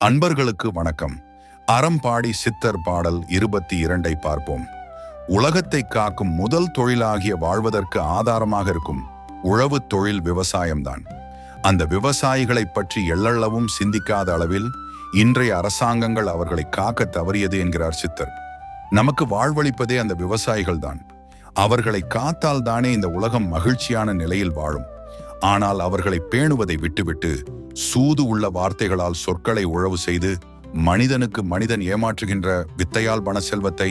அன்பர்களுக்கு வணக்கம். அறம்பாடி சித்தர் பாடல் 22 பார்ப்போம். உலகத்தை காக்கும் முதல் தொழிலாகிய வாழ்வதற்கு ஆதாரமாக இருக்கும் உழவு தொழில் விவசாயம்தான். அந்த விவசாயிகளை பற்றி எள்ளளவும் சிந்திக்காத அளவில் இன்றைய அரசாங்கங்கள் அவர்களை காக்க தவறியது என்கிறார் சித்தர். நமக்கு வாழ்வளிப்பதே அந்த விவசாயிகள் தான். அவர்களை காத்தால் தானே இந்த உலகம் மகிழ்ச்சியான நிலையில் வாழும். ஆனால் அவர்களை பேணுவதை விட்டுவிட்டு சூது உள்ள வார்த்தைகளால் சொற்களை உழவு செய்து மனிதனுக்கு மனிதன் ஏமாற்றுகின்ற வித்தையால் பண செல்வத்தை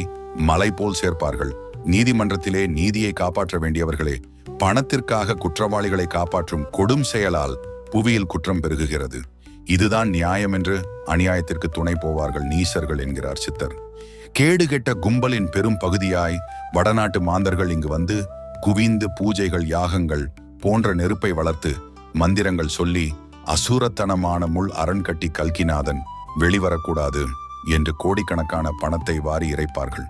மலை போல் சேர்ப்பார்கள். நீதிமன்றத்திலே நீதியை காப்பாற்ற வேண்டியவர்களே பணத்திற்காக குற்றவாளிகளை காப்பாற்றும் கொடும் செயலால் புவியில் குற்றம் பெருகுகிறது. இதுதான் நியாயம் என்று அநியாயத்திற்கு துணை போவார்கள் நீசர்கள் என்கிறார் சித்தர். கேடுகெட்ட கும்பலின் பெரும் பகுதியாய் வடநாட்டு மாந்தர்கள் இங்கு வந்து குவிந்து பூஜைகள் யாகங்கள் போன்ற நெருப்பை வளர்த்து மந்திரங்கள் சொல்லி அசூரத்தனமான முள் அரண் கட்டி கல்கிநாதன் வெளிவரக்கூடாது என்று கோடிக்கணக்கான பணத்தை வாரி இறைப்பார்கள்.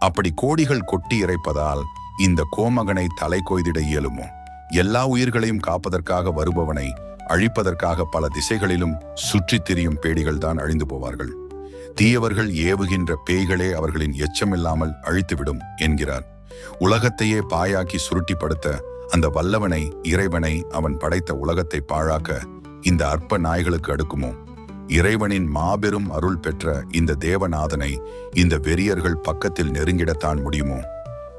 அப்படி கோடிகள் கொட்டி இறைப்பதால் இந்த கோமகனை தலை கொய்திட இயலுமோ? எல்லா உயிர்களையும் காப்பதற்காக வருபவனை அழிப்பதற்காக பல திசைகளிலும் சுற்றித் திரியும் பேடிகள் தான் அழிந்து போவார்கள். தீயவர்கள் ஏவுகின்ற பேய்களே அவர்களின் எச்சமில்லாமல் அழித்துவிடும் என்கிறார். உலகத்தையே பாயாக்கி சுருட்டிப்படுத்த அந்த வல்லவனை இறைவனை அவன் படைத்த உலகத்தை பாழாக்க இந்த அற்ப நாய்களுக்கு அடுக்குமோ? இறைவனின் மாபெரும் அருள் பெற்ற இந்த தேவநாதனை இந்த வெறியர்கள் பக்கத்தில் நெருங்கிடத்தான் முடியுமோ?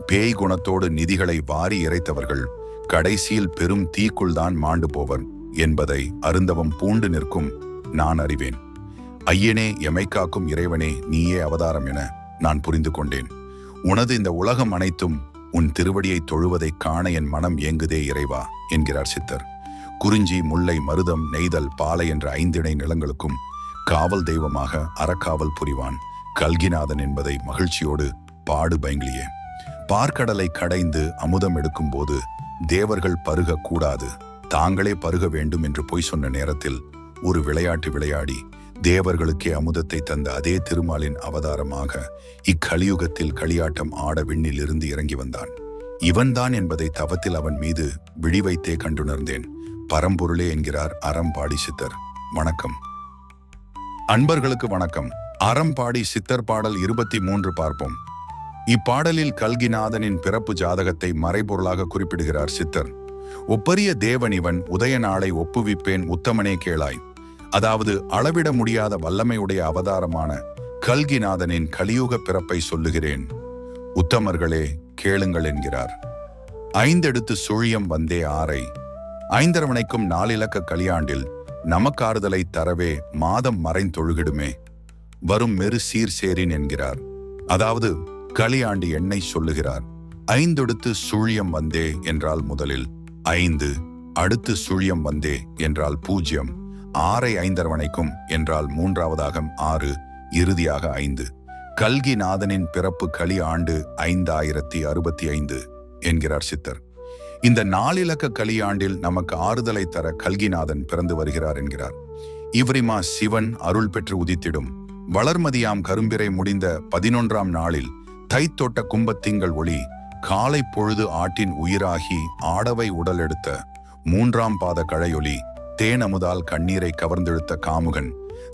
பேய் குணத்தோடு நிதிகளை வாரி இறைத்தவர்கள் கடைசியில் பெரும் தீக்குள் தான் மாண்டு போவர் என்பதை அருந்தவம் பூண்டு நிற்கும் நான் அறிவேன். ஐயனே, எமை காக்கும் இறைவனே, நீயே அவதாரம் என நான் புரிந்து கொண்டேன். உனது இந்த உலகம் அனைத்தும் உன் திருவடியை தொழுவதை காண என் மனம் ஏங்குதே இறைவா என்கிறார் சித்தர். குறிஞ்சி, முல்லை, மருதம், நெய்தல், பாலை என்ற 5 இணை நிலங்களுக்கும் காவல் தெய்வமாக அறக்காவல் புரிவான் கல்கிநாதன் என்பதை மகிழ்ச்சியோடு பாடு பைங்கிலியே. பார்க்கடலை கடைந்து அமுதம் எடுக்கும் போது தேவர்கள் பருக கூடாது, தாங்களே பருக வேண்டும் என்று பொய் சொன்ன நேரத்தில் ஒரு விளையாட்டு விளையாடி தேவர்களுக்கே அமுதத்தை தந்த அதே திருமாலின் அவதாரமாக இக்கலியுகத்தில் களியாட்டம் ஆட விண்ணில் இருந்து இறங்கி வந்தான். இவன்தான் என்பதை தவத்தில் அவன் மீது விழி வைத்தே கண்டுணர்ந்தேன். பரம்பொருளே என்கிறார் அறம்பாடி சித்தர். வணக்கம். அன்பர்களுக்கு வணக்கம். அறம்பாடி சித்தர் பாடல் 23 பார்ப்போம். இப்பாடலில் கல்கிநாதனின் பிறப்பு ஜாதகத்தை மறைபொருளாக குறிப்பிடுகிறார் சித்தர். ஒப்பரிய தேவன் இவன், உதய நாளை ஒப்புவிப்பேன் உத்தமனே கேளாய். அதாவது அளவிட முடியாத வல்லமையுடைய அவதாரமான கல்கிநாதனின் கலியுக பிறப்பை சொல்லுகிறேன், உத்தமர்களே கேளுங்கள் என்கிறார். 5 எடுத்து சுழியம் வந்தே ஆரை, 5 4 கலியாண்டில் நமக்காறுதலை தரவே மாதம் மறைந்தொழுகிடுமே வரும் மெரு சீர் சேரின் என்கிறார். அதாவது கலியாண்டு எண்ணை சொல்லுகிறார். 5 எடுத்து சுழியம் வந்தே என்றால் முதலில் 5, அடுத்து சுழியம் வந்தே என்றால் 0, 6 5 என்றால் 3ஆவதாக 6, இறுதியாக 5. கல்கிநாதனின் பிறப்பு களி ஆண்டு 5065 என்கிறார் சித்தர். இந்த 4 கலியாண்டில் நமக்கு ஆறுதலை தர கல்கிநாதன் பிறந்து வருகிறார் என்கிறார். இவரிமா சிவன் அருள் பெற்று உதித்திடும் வளர்மதியாம் கரும்பிறை முடிந்த 11ஆம் நாளில் தைத்தொட்ட கும்பத்திங்கள் ஒளி காலை பொழுது ஆட்டின் உயிராகி ஆடவை உடல் எடுத்த 3ஆம் பாத கழையொலி தேனமுதால் கண்ணீரை கவர்ந்தெழுத்த காமுகன்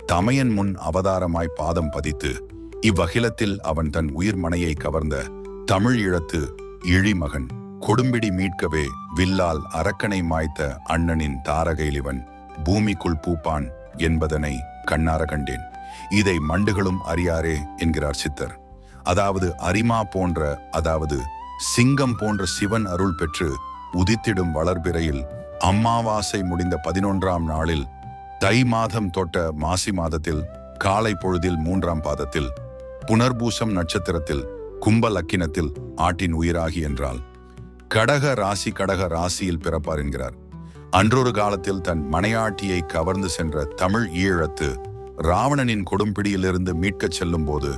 தமையன் முன் அவதாரமாய் பாதம் பதித்து இவ்வகிலத்தில் அவன் தன் உயிர் மனையை கவர்ந்த தமிழ் ஈழத்து இழிமகன் கொடும்பிடி மீட்கவே வில்லால் அரக்கனை மாய்த்த அண்ணனின் தாரகையிலிவன் பூமிக்குள் பூப்பான் என்பதனை கண்ணார கண்டேன். இதை மண்டுகளும் அறியாரே என்கிறார் சித்தர். அதாவது அரிமா போன்ற, அதாவது சிங்கம் போன்ற சிவன் அருள் பெற்று உதித்திடும் வளர்பிறையில் அம்மாவாசை முடிந்த 11ஆம் நாளில் தை மாதம் தொட்ட மாசி மாதத்தில் காலை பொழுதில் 3ஆம் பாதத்தில் புனர்பூசம் நட்சத்திரத்தில் கும்ப லக்கினத்தில் ஆட்டின் உயிராகி என்றால் கடக ராசியில் பிறப்பார் என்கிறார். அன்றொரு காலத்தில் தன் மனையாட்டியை கவர்ந்து சென்ற தமிழ் ஈழத்து ராவணனின் கொடும்பிடியிலிருந்து மீட்கச் செல்லும் போது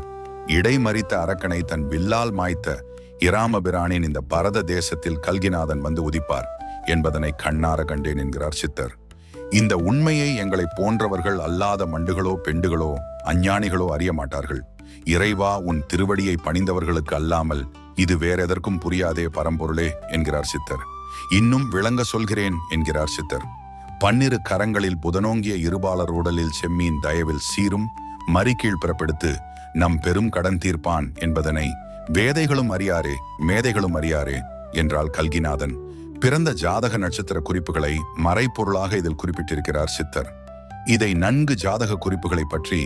இடைமறித்த அரக்கனை தன் வில்லால் மாய்த்த இராமபிரானின் இந்த பரத தேசத்தில் கல்கிநாதன் வந்து உதிப்பார் என்பதனை கண்ணார கண்டேன் என்கிறார் சித்தர். இந்த உண்மையை எங்களை போன்றவர்கள் அல்லாத மண்டுகளோ பெண்டுகளோ அஞ்ஞானிகளோ அறிய மாட்டார்கள். இறைவா, உன் திருவடியை பணிந்தவர்களுக்கு அல்லாமல் இது வேறெதற்கும் புரியாதே பரம்பொருளே என்கிறார் சித்தர். இன்னும் விளங்க சொல்கிறேன் என்கிறார் சித்தர். பன்னிரு கரங்களில் புதனோங்கிய இருபாலர் உடலில் செம்மீன் தயவில் சீரும் மறிக்கீழ் பிறப்பெடுத்து நம் பெரும் கடன் தீர்ப்பான் என்பதனை வேதைகளும் அறியாரே மேதைகளும் அறியாரே என்றால் கல்கிநாதன். பிறந்த ஜாதக நட்சத்திர குறிப்புகளை மறைப்பொருளாக இதில் குறிப்பிட்டிருக்கிறார் சித்தர். இதை நன்கு ஜாதக குறிப்புகளை பற்றி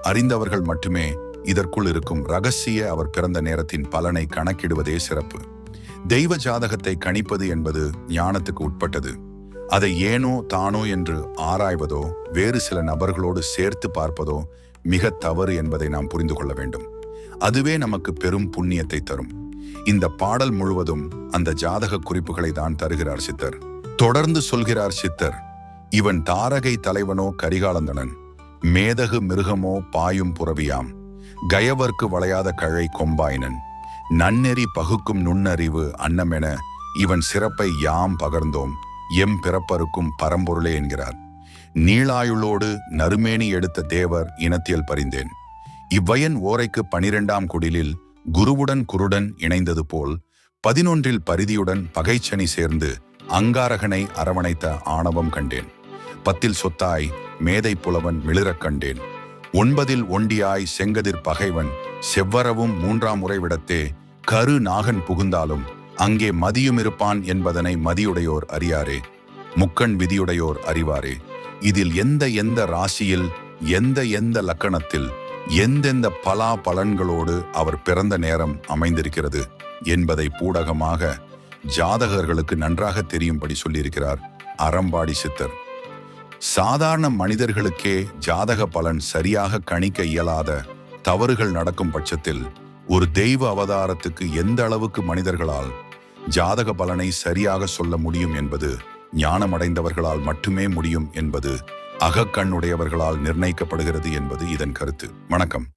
அறிந்தவர்கள் மட்டுமே இதற்குள் இருக்கும் ரகசிய அவர் பிறந்த நேரத்தின் பலனை கணக்கிடுவதே சிறப்பு. தெய்வ ஜாதகத்தை கணிப்பது என்பது ஞானத்துக்கு உட்பட்டது. அதை ஏனோ தானோ என்று ஆராய்வதோ வேறு சில நபர்களோடு சேர்த்து பார்ப்பதோ மிக தவறு என்பதை நாம் புரிந்து கொள்ள வேண்டும். அதுவே நமக்கு பெரும் புண்ணியத்தை தரும். இந்த பாடல் முழுவதும் அந்த ஜாதக குறிப்புகளை தான் தருகிறார் சித்தர். தொடர்ந்து சொல்கிறார் சித்தர், இவன் தாரகை தலைவனோ கரிகாலந்தனன், மேதகு மிருகமோ பாயும் புறவியாம், கயவர்க்கு வளையாத கழை கொம்பாயினன், நன்னெறி பகுக்கும் நுண்ணறிவு அன்னமென இவன் சிறப்பை யாம் பகர்ந்தோம், எம் பிறப்பருக்கும் பரம்பொருளே என்கிறார். நீளாயுளோடு நறுமேனி எடுத்த தேவர் இனத்தியல் பறிந்தேன். இவ்வயன் ஓரைக்கு 12ஆம் குடிலில் குருவுடன் குருடன் இணைந்தது போல் 11இல் பரிதியுடன் பகைச்சனி சேர்ந்து அங்காரகனை அரவணைத்த ஆணவம் கண்டேன். 10இல் சொத்தாய் மேதை புலவன் மிளிரக் கண்டேன். 9இல் ஒண்டியாய் செங்கதிர் பகைவன் செவ்வரவும் 3ஆம் உறைவிடத்தே கரு நாகன் புகுந்தாலும் அங்கே மதியும் இருப்பான் என்பதனை மதியுடையோர் அறியாரே, முக்கண் விதியுடையோர் அறிவாரே. இதில் எந்த ராசியில் எந்த லக்கணத்தில் எந்தெந்த பலா பலன்களோடு அவர் பிறந்த நேரம் அமைந்திருக்கிறது என்பதை பூடகமாக ஜாதகர்களுக்கு நன்றாக தெரியும்படி சொல்லியிருக்கிறார் அறம்பாடி சித்தர். சாதாரண மனிதர்களுக்கே ஜாதக பலன் சரியாக கணிக்க இயலாத தவறுகள் நடக்கும் பட்சத்தில் ஒரு தெய்வ அவதாரத்துக்கு எந்த அளவுக்கு மனிதர்களால் ஜாதக பலனை சரியாக சொல்ல முடியும் என்பது ஞானமடைந்தவர்களால் மட்டுமே முடியும் என்பது அகக்கண்ணுடையவர்களால் நிர்ணயிக்கப்படுகிறது என்பது இதன் கருத்து. வணக்கம்.